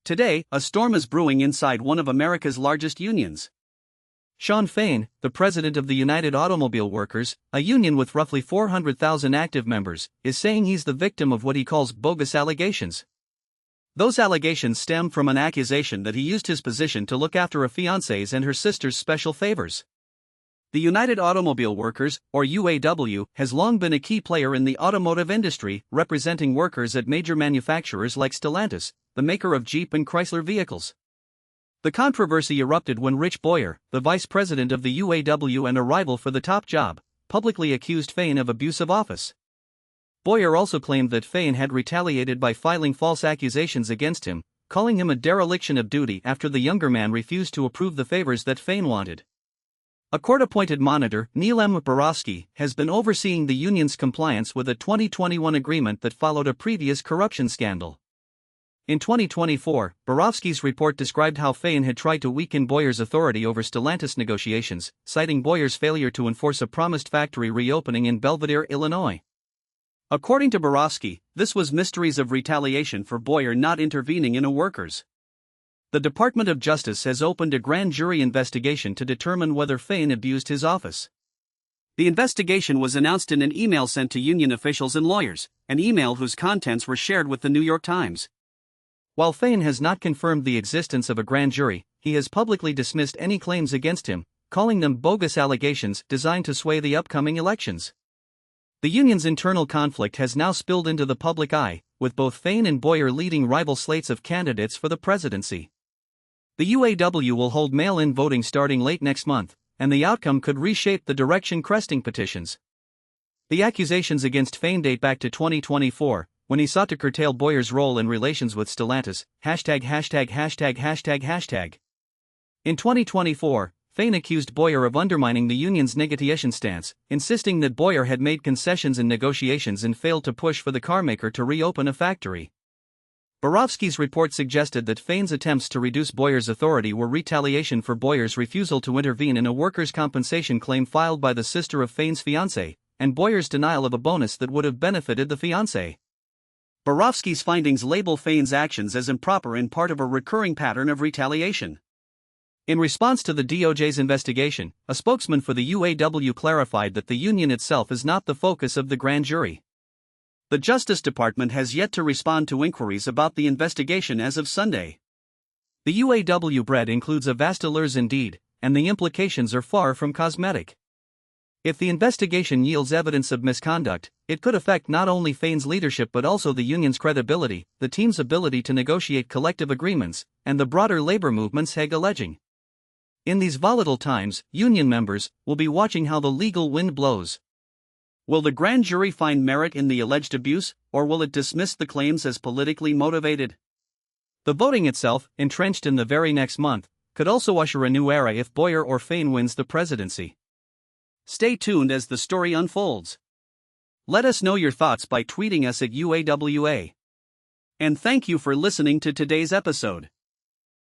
Today, a storm is brewing inside one of America's largest unions. Shawn Fain, the president of the United Automobile Workers, a union with roughly 400,000 active members, is saying he's the victim of what he calls bogus allegations. Those allegations stem from an accusation that he used his position to look after a fiancé's and her sister's special favors. The United Automobile Workers, or U.A.W., has long been a key player in the automotive industry, representing workers at major manufacturers like Stellantis, the maker of Jeep and Chrysler vehicles. The controversy erupted when Rich Boyer, the vice president of the U.A.W. and a rival for the top job, publicly accused Fain of abuse of office. Boyer also claimed that Fain had retaliated by filing false accusations against him, calling him a dereliction of duty after the younger man refused to approve the favors that Fain wanted. A court-appointed monitor, Neil M. Borowski, has been overseeing the union's compliance with a 2021 agreement that followed a previous corruption scandal. In 2024, Borowski's report described how Fain had tried to weaken Boyer's authority over Stellantis negotiations, citing Boyer's failure to enforce a promised factory reopening in Belvidere, Illinois. According to Borowski, this was mysteries of retaliation for Boyer not intervening in a workers' The Department of Justice has opened a grand jury investigation to determine whether Fain abused his office. The investigation was announced in an email sent to union officials and lawyers, an email whose contents were shared with the New York Times. While Fain has not confirmed the existence of a grand jury, he has publicly dismissed any claims against him, calling them bogus allegations designed to sway the upcoming elections. The union's internal conflict has now spilled into the public eye, with both Fain and Boyer leading rival slates of candidates for the presidency. The U.A.W. will hold mail-in voting starting late next month, and the outcome could reshape the direction cresting petitions. The accusations against Fain date back to 2024, when he sought to curtail Boyer's role in relations with Stellantis, #######. In 2024, Fain accused Boyer of undermining the union's negotiation stance, insisting that Boyer had made concessions in negotiations and failed to push for the carmaker to reopen a factory. Borowski's report suggested that Fain's attempts to reduce Boyer's authority were retaliation for Boyer's refusal to intervene in a workers' compensation claim filed by the sister of Fain's fiancé, and Boyer's denial of a bonus that would have benefited the fiancé. Borowski's findings label Fain's actions as improper and part of a recurring pattern of retaliation. In response to the DOJ's investigation, a spokesman for the U.A.W. clarified that the union itself is not the focus of the grand jury. The Justice Department has yet to respond to inquiries about the investigation as of Sunday. The U.A.W. bread includes a vast allures indeed, and the implications are far from cosmetic. If the investigation yields evidence of misconduct, it could affect not only Fain's leadership but also the union's credibility, the team's ability to negotiate collective agreements, and the broader labor movement's Hague alleging. In these volatile times, union members will be watching how the legal wind blows. Will the grand jury find merit in the alleged abuse, or will it dismiss the claims as politically motivated? The voting itself, entrenched in the very next month, could also usher a new era if Boyer or Fain wins the presidency. Stay tuned as the story unfolds. Let us know your thoughts by tweeting us at UAWA. And thank you for listening to today's episode.